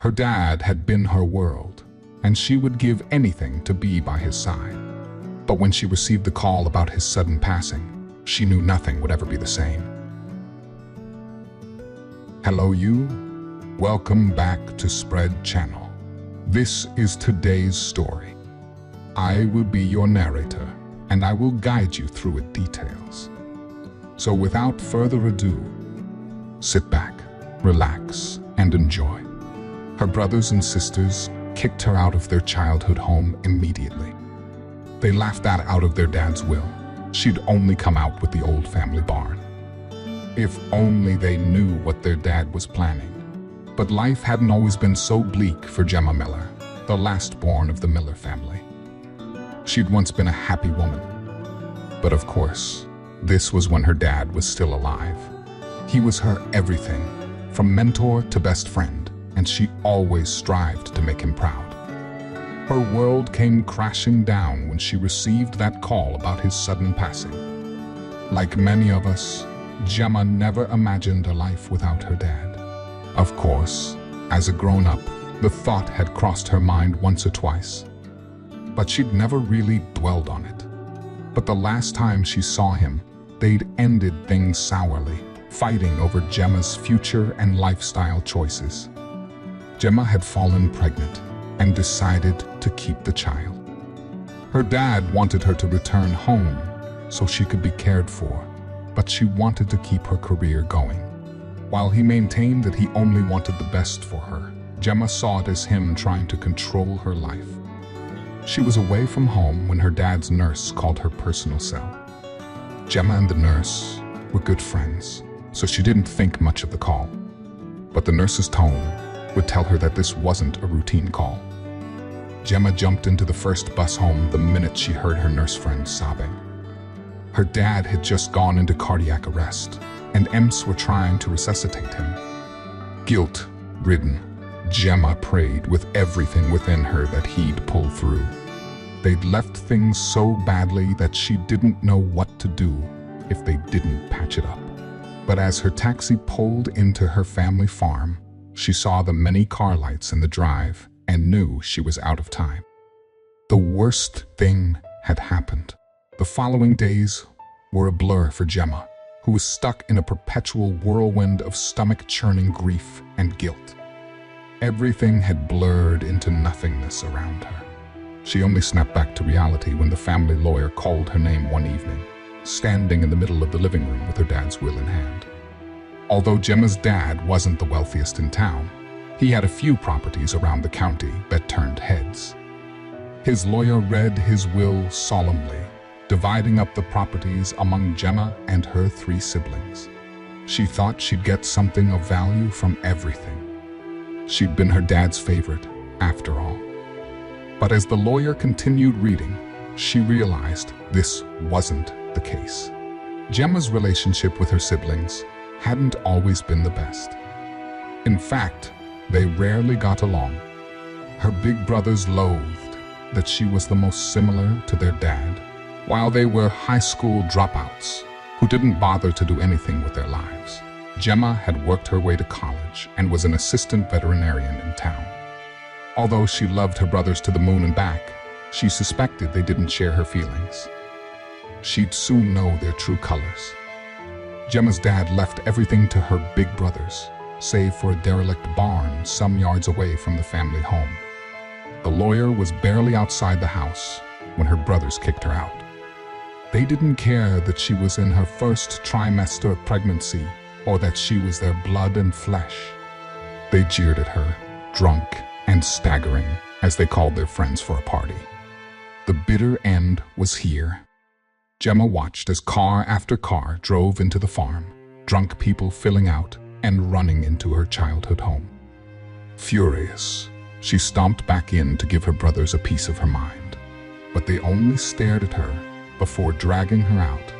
Her dad had been her world, and she would give anything to be by his side. But when she received the call about his sudden passing, she knew nothing would ever be the same. Hello you, welcome back to Spread Channel. This is today's story. I will be your narrator, and I will guide you through its details. So without further ado, sit back, relax, and enjoy. Her brothers and sisters kicked her out of their childhood home immediately. They laughed that out of their dad's will. She'd only come out with the old family barn. If only they knew what their dad was planning. But life hadn't always been so bleak for Gemma Miller, the last born of the Miller family. She'd once been a happy woman. But of course, this was when her dad was still alive. He was her everything, from mentor to best friend, and she always strived to make him proud. Her world came crashing down when she received that call about his sudden passing. Like many of us, Gemma never imagined a life without her dad. Of course, as a grown-up, the thought had crossed her mind once or twice, but she'd never really dwelled on it. But the last time she saw him, they'd ended things sourly, fighting over Gemma's future and lifestyle choices. Gemma had fallen pregnant and decided to keep the child. Her dad wanted her to return home so she could be cared for, but she wanted to keep her career going. While he maintained that he only wanted the best for her, Gemma saw it as him trying to control her life. She was away from home when her dad's nurse called her personal cell. Gemma and the nurse were good friends, so she didn't think much of the call. But the nurse's tone would tell her that this wasn't a routine call. Gemma jumped into the first bus home the minute she heard her nurse friend sobbing. Her dad had just gone into cardiac arrest, and EMS were trying to resuscitate him. Guilt-ridden, Gemma prayed with everything within her that he'd pull through. They'd left things so badly that she didn't know what to do if they didn't patch it up. But as her taxi pulled into her family farm, she saw the many car lights in the drive and knew she was out of time. The worst thing had happened. The following days were a blur for Gemma, who was stuck in a perpetual whirlwind of stomach-churning grief and guilt. Everything had blurred into nothingness around her. She only snapped back to reality when the family lawyer called her name one evening, standing in the middle of the living room with her dad's will in hand. Although Gemma's dad wasn't the wealthiest in town, he had a few properties around the county that turned heads. His lawyer read his will solemnly, dividing up the properties among Gemma and her 3 siblings. She thought she'd get something of value from everything. She'd been her dad's favorite, after all. But as the lawyer continued reading, she realized this wasn't the case. Gemma's relationship with her siblings hadn't always been the best. In fact, they rarely got along. Her big brothers loathed that she was the most similar to their dad, while they were high school dropouts who didn't bother to do anything with their lives. Gemma had worked her way to college and was an assistant veterinarian in town. Although she loved her brothers to the moon and back, she suspected they didn't share her feelings. She'd soon know their true colors. Gemma's dad left everything to her big brothers, save for a derelict barn some yards away from the family home. The lawyer was barely outside the house when her brothers kicked her out. They didn't care that she was in her first trimester of pregnancy or that she was their blood and flesh. They jeered at her, drunk and staggering, as they called their friends for a party. The bitter end was here. Gemma watched as car after car drove into the farm, drunk people filling out and running into her childhood home. Furious, she stomped back in to give her brothers a piece of her mind, but they only stared at her before dragging her out.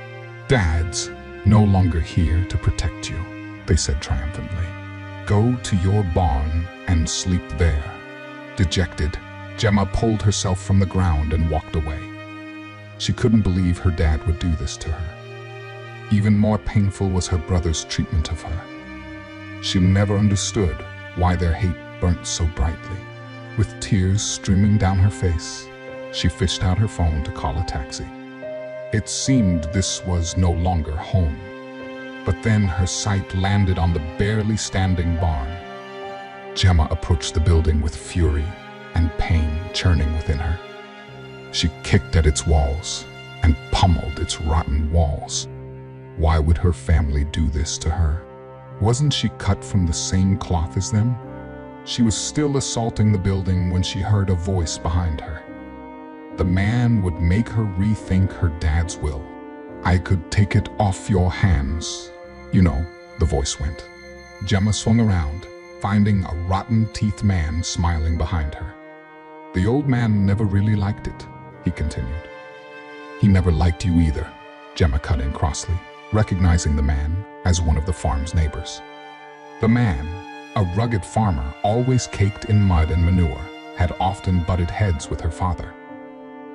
"Dad's no longer here to protect you," they said triumphantly. "Go to your barn and sleep there." Dejected, Gemma pulled herself from the ground and walked away. She couldn't believe her dad would do this to her. Even more painful was her brother's treatment of her. She never understood why their hate burnt so brightly. With tears streaming down her face, she fished out her phone to call a taxi. It seemed this was no longer home. But then her sight landed on the barely standing barn. Gemma approached the building with fury and pain churning within her. She kicked at its walls and pummeled its rotten walls. Why would her family do this to her? Wasn't she cut from the same cloth as them? She was still assaulting the building when she heard a voice behind her. The man would make her rethink her dad's will. "I could take it off your hands. You know," the voice went. Gemma swung around, finding a rotten-teethed man smiling behind her. "The old man never really liked it," he continued. "He never liked you either," Gemma cut in crossly, recognizing the man as one of the farm's neighbors. The man, a rugged farmer always caked in mud and manure, had often butted heads with her father.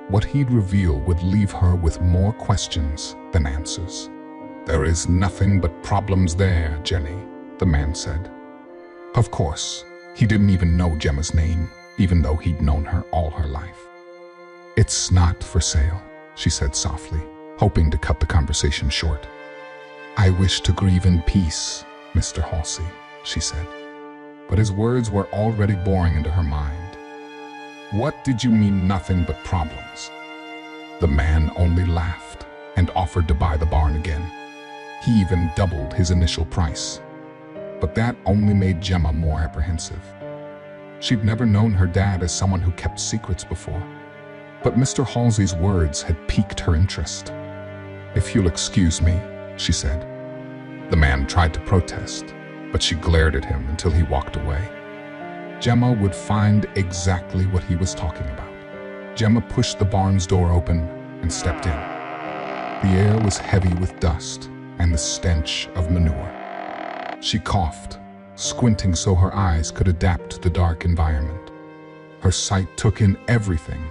What he'd reveal would leave her with more questions than answers. "There is nothing but problems there, Jenny," the man said. Of course, he didn't even know Gemma's name, even though he'd known her all her life. "It's not for sale," she said softly, hoping to cut the conversation short. "I wish to grieve in peace, Mr. Halsey," she said. But his words were already boring into her mind. "What did you mean, nothing but problems?" The man only laughed and offered to buy the barn again. He even doubled his initial price. But that only made Gemma more apprehensive. She'd never known her dad as someone who kept secrets before. But Mr. Halsey's words had piqued her interest. "If you'll excuse me," she said. The man tried to protest, but she glared at him until he walked away. Gemma would find exactly what he was talking about. Gemma pushed the barn's door open and stepped in. The air was heavy with dust and the stench of manure. She coughed, squinting so her eyes could adapt to the dark environment. Her sight took in everything: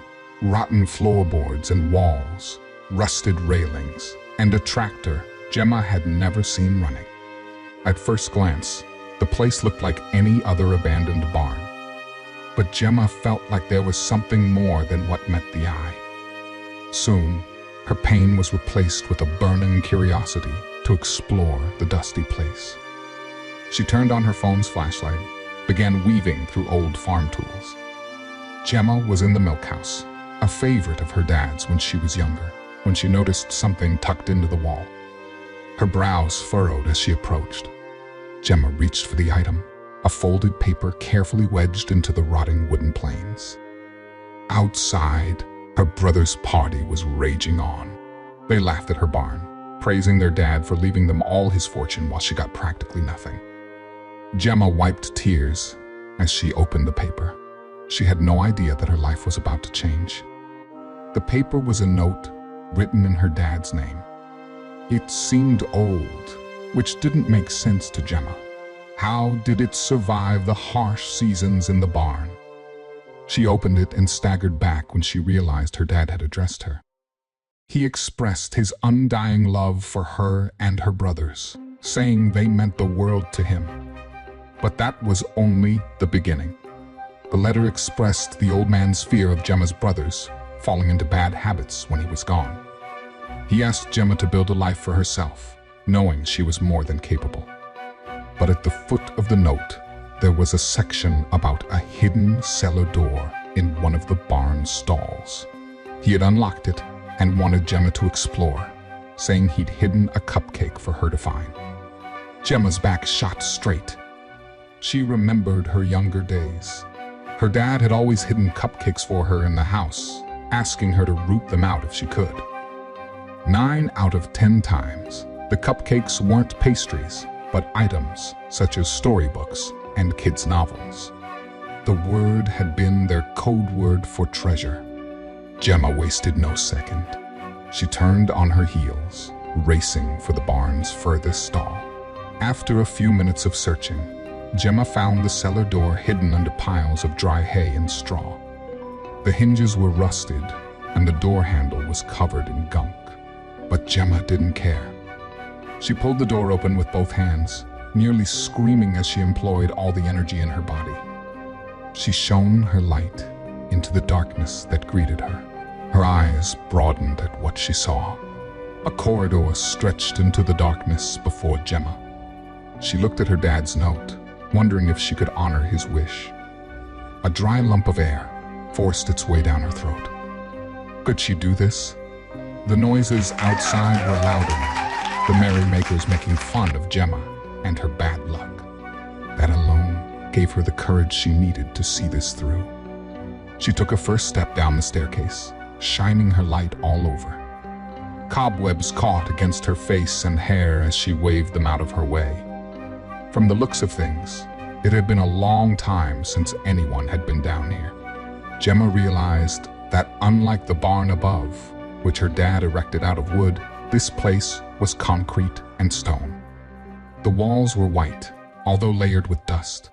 rotten floorboards and walls, rusted railings, and a tractor Gemma had never seen running. At first glance, the place looked like any other abandoned barn. But Gemma felt like there was something more than what met the eye. Soon, her pain was replaced with a burning curiosity to explore the dusty place. She turned on her phone's flashlight, began weaving through old farm tools. Gemma was in the milk house, a favorite of her dad's when she was younger, when she noticed something tucked into the wall. Her brows furrowed as she approached. Gemma reached for the item, a folded paper carefully wedged into the rotting wooden planes. Outside, her brother's party was raging on. They laughed at her barn, praising their dad for leaving them all his fortune while she got practically nothing. Gemma wiped tears as she opened the paper. She had no idea that her life was about to change. The paper was a note written in her dad's name. It seemed old, which didn't make sense to Gemma. How did it survive the harsh seasons in the barn? She opened it and staggered back when she realized her dad had addressed her. He expressed his undying love for her and her brothers, saying they meant the world to him. But that was only the beginning. The letter expressed the old man's fear of Gemma's brothers falling into bad habits when he was gone. He asked Gemma to build a life for herself, knowing she was more than capable. But at the foot of the note, there was a section about a hidden cellar door in one of the barn's stalls. He had unlocked it and wanted Gemma to explore, saying he'd hidden a cupcake for her to find. Gemma's back shot straight. She remembered her younger days. Her dad had always hidden cupcakes for her in the house, asking her to root them out if she could. 9 out of 10 times, the cupcakes weren't pastries, but items such as storybooks and kids' novels. The word had been their code word for treasure. Gemma wasted no second. She turned on her heels, racing for the barn's furthest stall. After a few minutes of searching, Gemma found the cellar door hidden under piles of dry hay and straw. The hinges were rusted, and the door handle was covered in gunk. But Gemma didn't care. She pulled the door open with both hands, nearly screaming as she employed all the energy in her body. She shone her light into the darkness that greeted her. Her eyes broadened at what she saw. A corridor stretched into the darkness before Gemma. She looked at her dad's note, wondering if she could honor his wish. A dry lump of air forced its way down her throat. Could she do this? The noises outside were louder now, the merrymakers making fun of Gemma and her bad luck. That alone gave her the courage she needed to see this through. She took a first step down the staircase, shining her light all over. Cobwebs caught against her face and hair as she waved them out of her way. From the looks of things, it had been a long time since anyone had been down here. Gemma realized that unlike the barn above, which her dad erected out of wood, this place was concrete and stone. The walls were white, although layered with dust.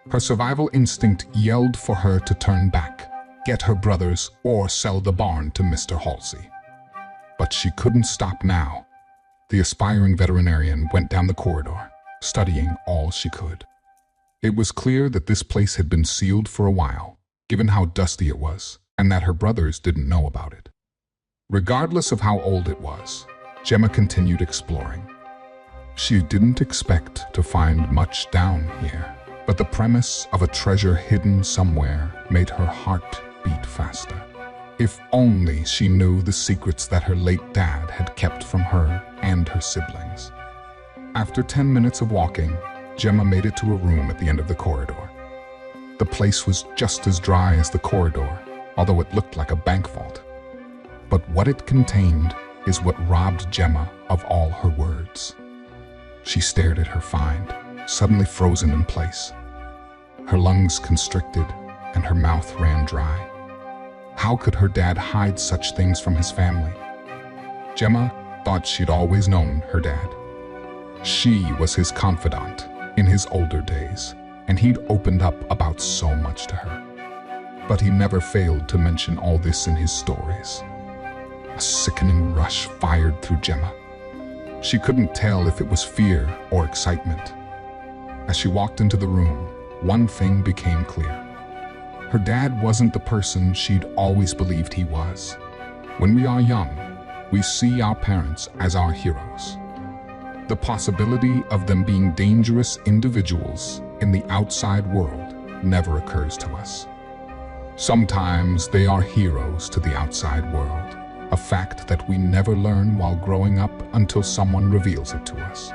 Her survival instinct yelled for her to turn back, get her brothers, or sell the barn to Mr. Halsey. But she couldn't stop now. The aspiring veterinarian went down the corridor, studying all she could. It was clear that this place had been sealed for a while, given how dusty it was, and that her brothers didn't know about it. Regardless of how old it was, Gemma continued exploring. She didn't expect to find much down here, but the premise of a treasure hidden somewhere made her heart beat faster. If only she knew the secrets that her late dad had kept from her and her siblings. After 10 minutes of walking, Gemma made it to a room at the end of the corridor. The place was just as dry as the corridor, although it looked like a bank vault. But what it contained is what robbed Gemma of all her words. She stared at her find, suddenly frozen in place. Her lungs constricted and her mouth ran dry. How could her dad hide such things from his family? Gemma thought she'd always known her dad. She was his confidant in his older days, and he'd opened up about so much to her. But he never failed to mention all this in his stories. A sickening rush fired through Gemma. She couldn't tell if it was fear or excitement. As she walked into the room, one thing became clear. Her dad wasn't the person she'd always believed he was. When we are young, we see our parents as our heroes. The possibility of them being dangerous individuals in the outside world never occurs to us. Sometimes they are heroes to the outside world, a fact that we never learn while growing up until someone reveals it to us.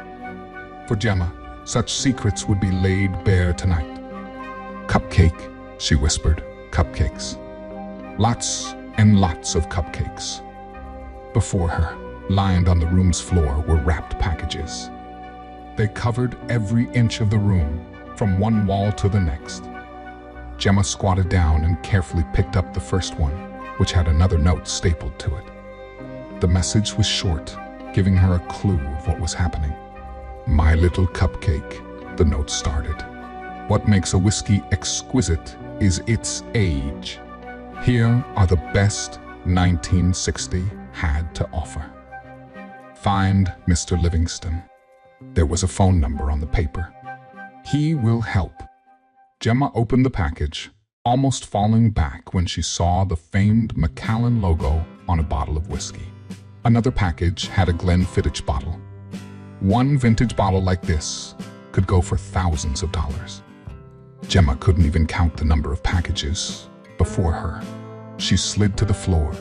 For Gemma, such secrets would be laid bare tonight. "Cupcake," she whispered, "cupcakes. Lots and lots of cupcakes." Before her, lined on the room's floor, were wrapped packages. They covered every inch of the room, from one wall to the next. Gemma squatted down and carefully picked up the first one, which had another note stapled to it. The message was short, giving her a clue of what was happening. "My little cupcake," the note started. "What makes a whiskey exquisite is its age. Here are the best 1960 had to offer. Find Mr. Livingston." There was a phone number on the paper. "He will help." Gemma opened the package, almost falling back when she saw the famed Macallan logo on a bottle of whiskey. Another package had a Glenfiddich bottle. One vintage bottle like this could go for thousands of dollars. Gemma couldn't even count the number of packages before her. She slid to the floor,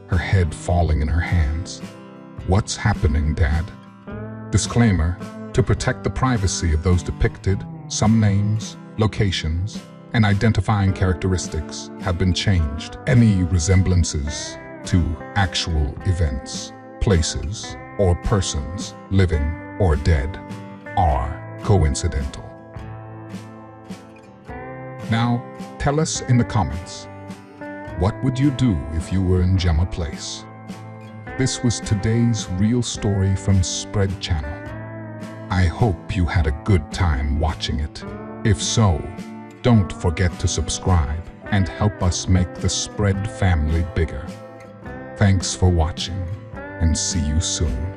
her head falling in her hands. "What's happening, Dad?" Disclaimer: to protect the privacy of those depicted, some names, locations, and identifying characteristics have been changed. Any resemblances to actual events, places, or persons, living or dead, are coincidental. Now, tell us in the comments, what would you do if you were in Gemma Place? This was today's real story from Spread Channel. I hope you had a good time watching it. If so, don't forget to subscribe and help us make the Spread family bigger. Thanks for watching, and see you soon.